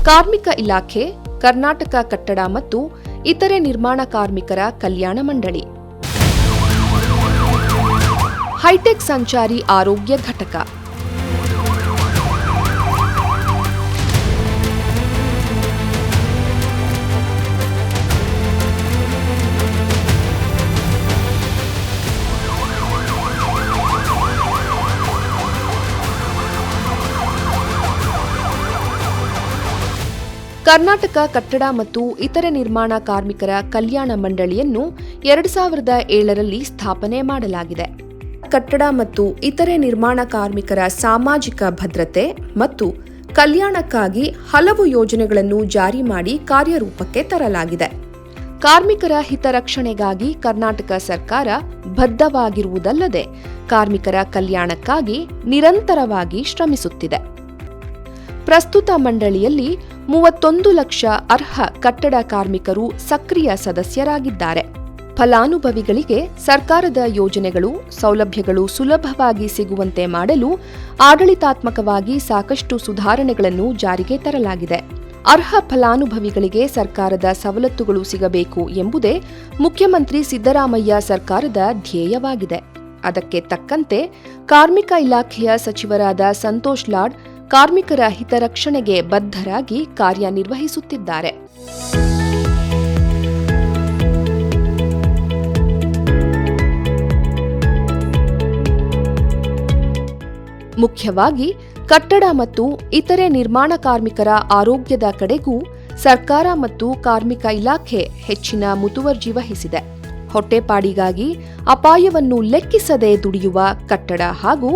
ಕಾರ್ಮಿಕ ಇಲಾಖೆ, ಕರ್ನಾಟಕ ಕಟ್ಟಡ ಮತ್ತು ಇತರೆ ನಿರ್ಮಾಣ ಕಾರ್ಮಿಕರ ಕಲ್ಯಾಣ ಮಂಡಳಿ. ಹೈಟೆಕ್ ಸಂಚಾರಿ ಆರೋಗ್ಯ ಘಟಕ. ಕರ್ನಾಟಕ ಕಟ್ಟಡ ಮತ್ತು ಇತರೆ ನಿರ್ಮಾಣ ಕಾರ್ಮಿಕರ ಕಲ್ಯಾಣ ಮಂಡಳಿಯನ್ನು 2007ರಲ್ಲಿ ಸ್ಥಾಪನೆ ಮಾಡಲಾಗಿದೆ. ಕಟ್ಟಡ ಮತ್ತು ಇತರೆ ನಿರ್ಮಾಣ ಕಾರ್ಮಿಕರ ಸಾಮಾಜಿಕ ಭದ್ರತೆ ಮತ್ತು ಕಲ್ಯಾಣಕ್ಕಾಗಿ ಹಲವು ಯೋಜನೆಗಳನ್ನು ಜಾರಿ ಮಾಡಿ ಕಾರ್ಯರೂಪಕ್ಕೆ ತರಲಾಗಿದೆ. ಕಾರ್ಮಿಕರ ಹಿತರಕ್ಷಣೆಗಾಗಿ ಕರ್ನಾಟಕ ಸರ್ಕಾರ ಬದ್ಧವಾಗಿರುವುದಲ್ಲದೆ ಕಾರ್ಮಿಕರ ಕಲ್ಯಾಣಕ್ಕಾಗಿ ನಿರಂತರವಾಗಿ ಶ್ರಮಿಸುತ್ತಿದೆ. ಪ್ರಸ್ತುತ ಮಂಡಳಿಯಲ್ಲಿ 31 ಲಕ್ಷ ಅರ್ಹ ಕಟ್ಟಡ ಕಾರ್ಮಿಕರು ಸಕ್ರಿಯ ಸದಸ್ಯರಾಗಿದ್ದಾರೆ. ಫಲಾನುಭವಿಗಳಿಗೆ ಸರ್ಕಾರದ ಯೋಜನೆಗಳು, ಸೌಲಭ್ಯಗಳು ಸುಲಭವಾಗಿ ಸಿಗುವಂತೆ ಮಾಡಲು ಆಡಳಿತಾತ್ಮಕವಾಗಿ ಸಾಕಷ್ಟು ಸುಧಾರಣೆಗಳನ್ನು ಜಾರಿಗೆ ತರಲಾಗಿದೆ. ಅರ್ಹ ಫಲಾನುಭವಿಗಳಿಗೆ ಸರ್ಕಾರದ ಸವಲತ್ತುಗಳು ಸಿಗಬೇಕು ಎಂಬುದೇ ಮುಖ್ಯಮಂತ್ರಿ ಸಿದ್ದರಾಮಯ್ಯ ಸರ್ಕಾರದ ಧ್ಯೇಯವಾಗಿದೆ. ಅದಕ್ಕೆ ತಕ್ಕಂತೆ ಕಾರ್ಮಿಕ ಇಲಾಖೆಯ ಸಚಿವರಾದ ಸಂತೋಷ್ ಲಾಡ್ ಕಾರ್ಮಿಕರ ಹಿತರಕ್ಷಣೆಗೆ ಬದ್ಧರಾಗಿ ಕಾರ್ಯನಿರ್ವಹಿಸುತ್ತಿದ್ದಾರೆ. ಮುಖ್ಯವಾಗಿ ಕಟ್ಟಡ ಮತ್ತು ಇತರೆ ನಿರ್ಮಾಣ ಕಾರ್ಮಿಕರ ಆರೋಗ್ಯದ ಕಡೆಗೂ ಸರ್ಕಾರ ಮತ್ತು ಕಾರ್ಮಿಕ ಇಲಾಖೆ ಹೆಚ್ಚಿನ ಮುತುವರ್ಜಿ ವಹಿಸಿದೆ. ಹೊಟ್ಟೆಪಾಡಿಗಾಗಿ ಅಪಾಯವನ್ನು ಲೆಕ್ಕಿಸದೆ ದುಡಿಯುವ ಕಟ್ಟಡ ಹಾಗೂ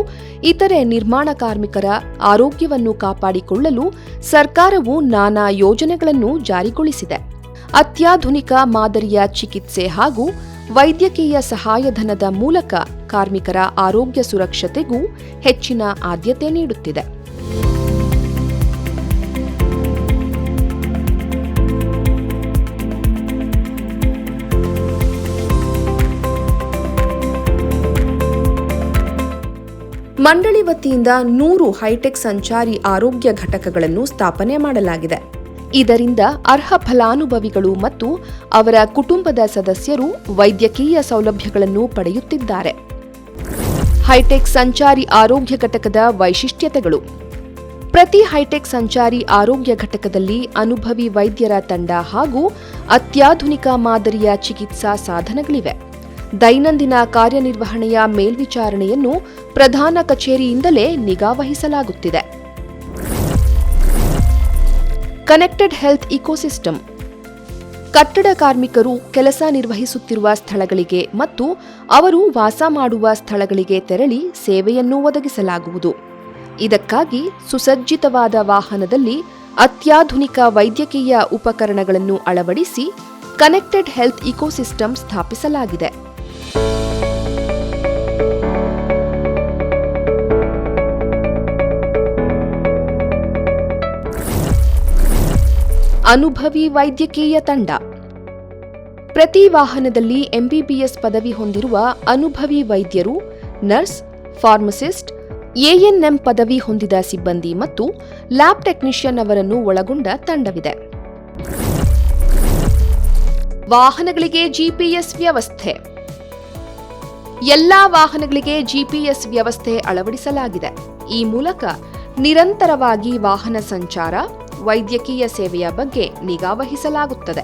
ಇತರೆ ನಿರ್ಮಾಣ ಕಾರ್ಮಿಕರ ಆರೋಗ್ಯವನ್ನು ಕಾಪಾಡಿಕೊಳ್ಳಲು ಸರ್ಕಾರವು ನಾನಾ ಯೋಜನೆಗಳನ್ನು ಜಾರಿಗೊಳಿಸಿದೆ. ಅತ್ಯಾಧುನಿಕ ಮಾದರಿಯ ಚಿಕಿತ್ಸೆ ಹಾಗೂ ವೈದ್ಯಕೀಯ ಸಹಾಯಧನದ ಮೂಲಕ ಕಾರ್ಮಿಕರ ಆರೋಗ್ಯ ಸುರಕ್ಷತೆಗೂ ಹೆಚ್ಚಿನ ಆದ್ಯತೆ ನೀಡುತ್ತಿದೆ. ಮಂಡಳಿ ವತಿಯಿಂದ 100 ಹೈಟೆಕ್ ಸಂಚಾರಿ ಆರೋಗ್ಯ ಘಟಕಗಳನ್ನು ಸ್ಥಾಪನೆ ಮಾಡಲಾಗಿದೆ. ಇದರಿಂದ ಅರ್ಹ ಫಲಾನುಭವಿಗಳು ಮತ್ತು ಅವರ ಕುಟುಂಬದ ಸದಸ್ಯರು ವೈದ್ಯಕೀಯ ಸೌಲಭ್ಯಗಳನ್ನು ಪಡೆಯುತ್ತಿದ್ದಾರೆ. ಹೈಟೆಕ್ ಸಂಚಾರಿ ಆರೋಗ್ಯ ಘಟಕದ ವೈಶಿಷ್ಟ್ಯತೆಗಳು. ಪ್ರತಿ ಹೈಟೆಕ್ ಸಂಚಾರಿ ಆರೋಗ್ಯ ಘಟಕದಲ್ಲಿ ಅನುಭವಿ ವೈದ್ಯರ ತಂಡ ಹಾಗೂ ಅತ್ಯಾಧುನಿಕ ಮಾದರಿಯ ಚಿಕಿತ್ಸಾ ಸಾಧನಗಳಿವೆ. ದೈನಂದಿನ ಕಾರ್ಯನಿರ್ವಹಣೆಯ ಮೇಲ್ವಿಚಾರಣೆಯನ್ನು ಪ್ರಧಾನ ಕಚೇರಿಯಿಂದಲೇ ನಿಗಾವಹಿಸಲಾಗುತ್ತಿದೆ. Connected health ecosystem. ಕಟ್ಟಡ ಕಾರ್ಮಿಕರು ಕೆಲಸ ನಿರ್ವಹಿಸುತ್ತಿರುವ ಸ್ಥಳಗಳಿಗೆ ಮತ್ತು ಅವರು ವಾಸ ಮಾಡುವ ಸ್ಥಳಗಳಿಗೆ ತೆರಳಿ ಸೇವೆಯನ್ನು ಒದಗಿಸಲಾಗುವುದು. ಇದಕ್ಕಾಗಿ ಸುಸಜ್ಜಿತವಾದ ವಾಹನದಲ್ಲಿ ಅತ್ಯಾಧುನಿಕ ವೈದ್ಯಕೀಯ ಉಪಕರಣಗಳನ್ನು ಅಳವಡಿಸಿ ಕನೆಕ್ಟೆಡ್ ಹೆಲ್ತ್ ಇಕೋಸಿಸ್ಟಮ್ ಸ್ಥಾಪಿಸಲಾಗಿದೆ. ಅನುಭವಿ ವೈದ್ಯಕೀಯ ತಂಡ. ಪ್ರತಿ ವಾಹನದಲ್ಲಿ ಎಂಬಿಬಿಎಸ್ ಪದವಿ ಹೊಂದಿರುವ ಅನುಭವಿ ವೈದ್ಯರು, ನರ್ಸ್, ಫಾರ್ಮಸಿಸ್ಟ್, ಎಎನ್ಎಂ ಪದವಿ ಹೊಂದಿದ ಸಿಬ್ಬಂದಿ ಮತ್ತು ಲ್ಯಾಬ್ ಟೆಕ್ನಿಷಿಯನ್ ಅವರನ್ನು ಒಳಗೊಂಡ ತಂಡವಿದೆ. ವಾಹನಗಳಿಗೆ ಜಿಪಿಎಸ್ ವ್ಯವಸ್ಥೆ. ಎಲ್ಲಾ ವಾಹನಗಳಿಗೆ ಜಿಪಿಎಸ್ ವ್ಯವಸ್ಥೆ ಅಳವಡಿಸಲಾಗಿದೆ. ಈ ಮೂಲಕ ನಿರಂತರವಾಗಿ ವಾಹನ ಸಂಚಾರ, ವೈದ್ಯಕೀಯ ಸೇವೆಯ ಬಗ್ಗೆ ನಿಗಾವಹಿಸಲಾಗುತ್ತದೆ.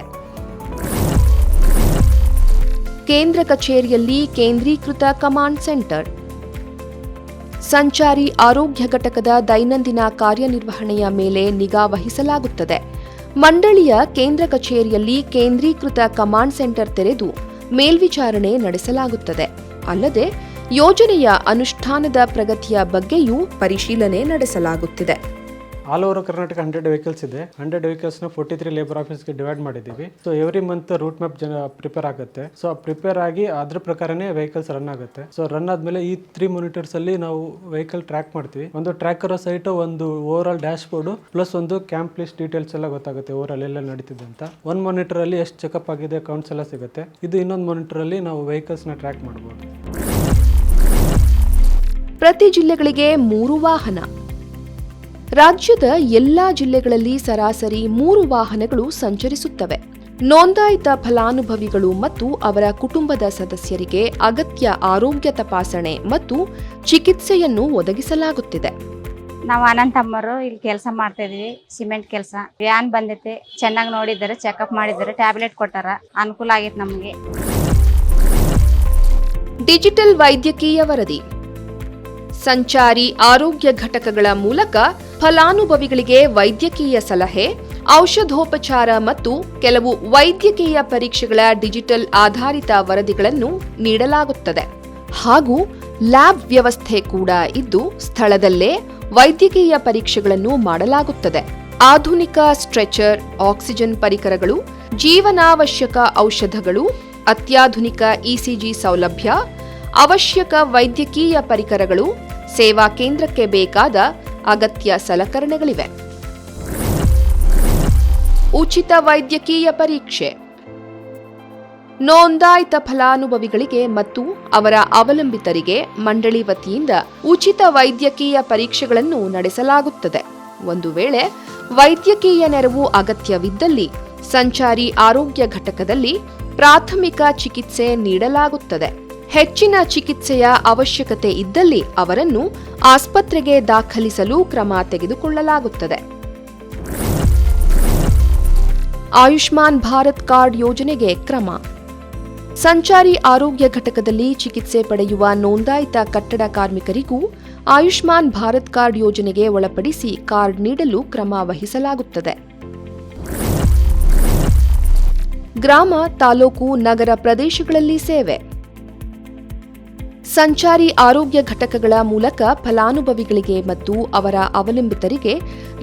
ಕೇಂದ್ರ ಕಚೇರಿಯಲ್ಲಿ ಕೇಂದ್ರೀಕೃತ ಕಮಾಂಡ್ ಸೆಂಟರ್. ಸಂಚಾರಿ ಆರೋಗ್ಯ ಘಟಕದ ದೈನಂದಿನ ಕಾರ್ಯನಿರ್ವಹಣೆಯ ಮೇಲೆ ನಿಗಾ ವಹಿಸಲಾಗುತ್ತದೆ. ಮಂಡಳಿಯ ಕೇಂದ್ರ ಕಚೇರಿಯಲ್ಲಿ ಕೇಂದ್ರೀಕೃತ ಕಮಾಂಡ್ ಸೆಂಟರ್ ತೆರೆದು ಮೇಲ್ವಿಚಾರಣೆ ನಡೆಸಲಾಗುತ್ತದೆ. ಅಲ್ಲದೆ ಯೋಜನೆಯ ಅನುಷ್ಠಾನದ ಪ್ರಗತಿಯ ಬಗ್ಗೆಯೂ ಪರಿಶೀಲನೆ ನಡೆಸಲಾಗುತ್ತಿದೆ. ಆಲ್ ಓವರ್ ಕರ್ನಾಟಕ 100 ವೆಹಿಕಲ್ಸ್ ಇದೆ. 100 ವೆಹಿಕಲ್ಸ್ನ 43 ಲೇಬರ್ ಆಫೀಸ್ಗೆ ಡಿವೈಡ್ ಮಾಡಿದ್ದೀವಿ. So every month route map prepare ಆಗುತ್ತೆ. ಸೊ ಪ್ರಿಪೇರ್ ಆಗಿ ಅದ್ರ ಪ್ರಕಾರನೇ ವೆಹಿಕಲ್ಸ್ ರನ್ ಆಗುತ್ತೆ. ಸೊ ರನ್ ಆದ್ಮೇಲೆ ಈ 3 ಮಾನಿಟರ್ಸ್ ಅಲ್ಲಿ ನಾವು ವೆಹಿಕಲ್ ಟ್ರ್ಯಾಕ್ ಮಾಡ್ತೀವಿ. ಒಂದು ಟ್ರ್ಯಾಕರ್ ಸೈಟ್, ಒಂದು over all dash board plus ಒಂದು ಕ್ಯಾಂಪ್ ಲಿಸ್ಟ್ ಡೀಟೇಲ್ಸ್ ಎಲ್ಲ ಗೊತ್ತಾಗುತ್ತೆ. ಓವರ್ ಆಲ್ ಎಲ್ಲ ನಡೀತಿದೆ ಅಂತ. ಒಂದು ಮಾನಿಟರ್ ಅಲ್ಲಿ ಎಷ್ಟು ಚೆಕಪ್ ಆಗಿದೆ ಕೌಂಟ್ಸ್ ಎಲ್ಲ ಸಿಗುತ್ತೆ. ಇದು ಇನ್ನೊಂದು ಮಾನಿಟರ್ ಅಲ್ಲಿ ನಾವು ವೆಹಿಕಲ್ಸ್ ನ ಟ್ರ್ಯಾಕ್ ಮಾಡಬಹುದು. ಪ್ರತಿ ಜಿಲ್ಲೆಗಳಿಗೆ 3 ವಾಹನ. ರಾಜ್ಯದ ಎಲ್ಲಾ ಜಿಲ್ಲೆಗಳಲ್ಲಿ ಸರಾಸರಿ 3 ವಾಹನಗಳು ಸಂಚರಿಸುತ್ತವೆ. ನೋಂದಾಯಿತ ಫಲಾನುಭವಿಗಳು ಮತ್ತು ಅವರ ಕುಟುಂಬದ ಸದಸ್ಯರಿಗೆ ಅಗತ್ಯ ಆರೋಗ್ಯ ತಪಾಸಣೆ ಮತ್ತು ಚಿಕಿತ್ಸೆಯನ್ನು ಒದಗಿಸಲಾಗುತ್ತಿದೆ. ನಾವು ಅನಂತಮ್ಮರು ಇಲ್ಲಿ ಕೆಲಸ ಮಾಡ್ತಾ ಇದೀವಿ, ಸಿಮೆಂಟ್ ಕೆಲಸ. ವ್ಯಾನ್ ಬಂದೈತೆ, ಚೆನ್ನಾಗಿ ನೋಡಿದ್ದಾರೆ, ಚೆಕಪ್ ಮಾಡಿದ್ದಾರೆ, ಟ್ಯಾಬ್ಲೆಟ್ ಕೊಟ್ಟಾರ, ಅನುಕೂಲ ಆಗೈತೆ ನಮಗೆ. ಡಿಜಿಟಲ್ ವೈದ್ಯಕೀಯ ವರದಿ. ಸಂಚಾರಿ ಆರೋಗ್ಯ ಘಟಕಗಳ ಮೂಲಕ ಫಲಾನುಭವಿಗಳಿಗೆ ವೈದ್ಯಕೀಯ ಸಲಹೆ, ಔಷಧೋಪಚಾರ ಮತ್ತು ಕೆಲವು ವೈದ್ಯಕೀಯ ಪರೀಕ್ಷೆಗಳ ಡಿಜಿಟಲ್ ಆಧಾರಿತ ವರದಿಗಳನ್ನು ನೀಡಲಾಗುತ್ತದೆ. ಹಾಗೂ ಲ್ಯಾಬ್ ವ್ಯವಸ್ಥೆ ಕೂಡ ಇದ್ದು ಸ್ಥಳದಲ್ಲೇ ವೈದ್ಯಕೀಯ ಪರೀಕ್ಷೆಗಳನ್ನು ಮಾಡಲಾಗುತ್ತದೆ. ಆಧುನಿಕ ಸ್ಟ್ರೆಚರ್, ಆಕ್ಸಿಜನ್ ಪರಿಕರಗಳು, ಜೀವನಾವಶ್ಯಕ ಔಷಧಗಳು, ಅತ್ಯಾಧುನಿಕ ಇಸಿಜಿ ಸೌಲಭ್ಯ, ಅವಶ್ಯಕ ವೈದ್ಯಕೀಯ ಪರಿಕರಗಳು, ಸೇವಾ ಕೇಂದ್ರಕ್ಕೆ ಬೇಕಾದ ಅಗತ್ಯ ಸಲಕರಣೆಗಳಿವೆ. ಉಚಿತ ವೈದ್ಯಕೀಯ ಪರೀಕ್ಷೆ. ನೋಂದಾಯಿತ ಫಲಾನುಭವಿಗಳಿಗೆ ಮತ್ತು ಅವರ ಅವಲಂಬಿತರಿಗೆ ಮಂಡಳಿ ವತಿಯಿಂದ ಉಚಿತ ವೈದ್ಯಕೀಯ ಪರೀಕ್ಷೆಗಳನ್ನು ನಡೆಸಲಾಗುತ್ತದೆ. ಒಂದು ವೇಳೆ ವೈದ್ಯಕೀಯ ನೆರವು ಅಗತ್ಯವಿದ್ದಲ್ಲಿ ಸಂಚಾರಿ ಆರೋಗ್ಯ ಘಟಕದಲ್ಲಿ ಪ್ರಾಥಮಿಕ ಚಿಕಿತ್ಸೆ ನೀಡಲಾಗುತ್ತದೆ. ಹೆಚ್ಚಿನ ಚಿಕಿತ್ಸೆಯ ಅವಶ್ಯಕತೆ ಇದ್ದಲ್ಲಿ ಅವರನ್ನು ಆಸ್ಪತ್ರೆಗೆ ದಾಖಲಿಸಲು ಕ್ರಮ ತೆಗೆದುಕೊಳ್ಳಲಾಗುತ್ತದೆ. ಆಯುಷ್ಮಾನ್ ಭಾರತ್ ಕಾರ್ಡ್ ಯೋಜನೆಗೆ ಕ್ರಮ. ಸಂಚಾರಿ ಆರೋಗ್ಯ ಘಟಕದಲ್ಲಿ ಚಿಕಿತ್ಸೆ ಪಡೆಯುವ ನೋಂದಾಯಿತ ಕಟ್ಟಡ ಕಾರ್ಮಿಕರಿಗೂ ಆಯುಷ್ಮಾನ್ ಭಾರತ್ ಕಾರ್ಡ್ ಯೋಜನೆಗೆ ಒಳಪಡಿಸಿ ಕಾರ್ಡ್ ನೀಡಲು ಕ್ರಮ ವಹಿಸಲಾಗುತ್ತದೆ. ಗ್ರಾಮ, ತಾಲೂಕು, ನಗರ ಪ್ರದೇಶಗಳಲ್ಲಿ ಸೇವೆ. ಸಂಚಾರಿ ಆರೋಗ್ಯ ಘಟಕಗಳ ಮೂಲಕ ಫಲಾನುಭವಿಗಳಿಗೆ ಮತ್ತು ಅವರ ಅವಲಂಬಿತರಿಗೆ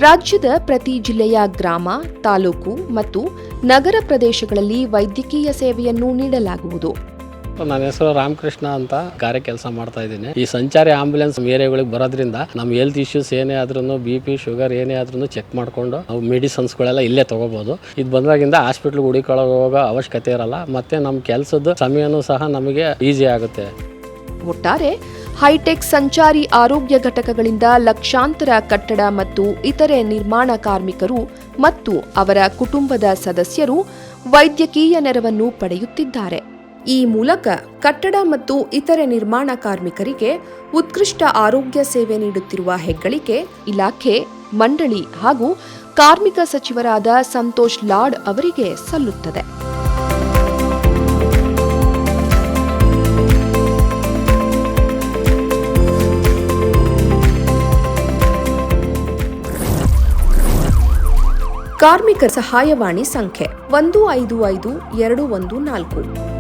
ರಾಜ್ಯದ ಪ್ರತಿ ಜಿಲ್ಲೆಯ ಗ್ರಾಮ, ತಾಲೂಕು ಮತ್ತು ನಗರ ಪ್ರದೇಶಗಳಲ್ಲಿ ವೈದ್ಯಕೀಯ ಸೇವೆಯನ್ನು ನೀಡಲಾಗುವುದು. ನನ್ನ ಹೆಸರು ರಾಮಕೃಷ್ಣ ಅಂತ ಕಾರ್ಯ ಕೆಲಸ ಮಾಡ್ತಾ ಇದ್ದೀನಿ. ಈ ಸಂಚಾರಿ ಆಂಬ್ಯುಲೆನ್ಸ್ ಏರಿಯಾಗಳಿಗೆ ಬರೋದ್ರಿಂದ ನಮ್ಮ ಹೆಲ್ತ್ ಇಶ್ಯೂಸ್ ಏನೇ ಆದ್ರೂ, BP, ಶುಗರ್ ಏನೇ ಆದ್ರೂ ಚೆಕ್ ಮಾಡ್ಕೊಂಡು ನಾವು ಮೆಡಿಸಿನ್ಸ್ಗಳೆಲ್ಲ ಇಲ್ಲೇ ತಗೋಬಹುದು. ಇದು ಬಂದಾಗಿಂದ ಹಾಸ್ಪಿಟ್ಲ್ಗೆ ಹುಡುಕೊಳ್ಳೋ ಹೋಗೋ ಅವಶ್ಯಕತೆ ಇರಲ್ಲ. ಮತ್ತೆ ನಮ್ಮ ಕೆಲಸದ ಸಮಯನೂ ಸಹ ನಮಗೆ ಈಸಿ ಆಗುತ್ತೆ. ಒಟ್ಟಾರೆ ಹೈಟೆಕ್ ಸಂಚಾರಿ ಆರೋಗ್ಯ ಘಟಕಗಳಿಂದ ಲಕ್ಷಾಂತರ ಕಟ್ಟಡ ಮತ್ತು ಇತರೆ ನಿರ್ಮಾಣ ಕಾರ್ಮಿಕರು ಮತ್ತು ಅವರ ಕುಟುಂಬದ ಸದಸ್ಯರು ವೈದ್ಯಕೀಯ ನೆರವನ್ನು ಪಡೆಯುತ್ತಿದ್ದಾರೆ. ಈ ಮೂಲಕ ಕಟ್ಟಡ ಮತ್ತು ಇತರೆ ನಿರ್ಮಾಣ ಕಾರ್ಮಿಕರಿಗೆ ಉತ್ಕೃಷ್ಟ ಆರೋಗ್ಯ ಸೇವೆ ನೀಡುತ್ತಿರುವ ಹೆಗ್ಗಳಿಕೆ ಇಲಾಖೆ, ಮಂಡಳಿ ಹಾಗೂ ಕಾರ್ಮಿಕ ಸಚಿವರಾದ ಸಂತೋಷ್ ಲಾಡ್ ಅವರಿಗೆ ಸಲ್ಲುತ್ತದೆ. ಕಾರ್ಮಿಕ ಸಹಾಯವಾಣಿ ಸಂಖ್ಯೆ 155214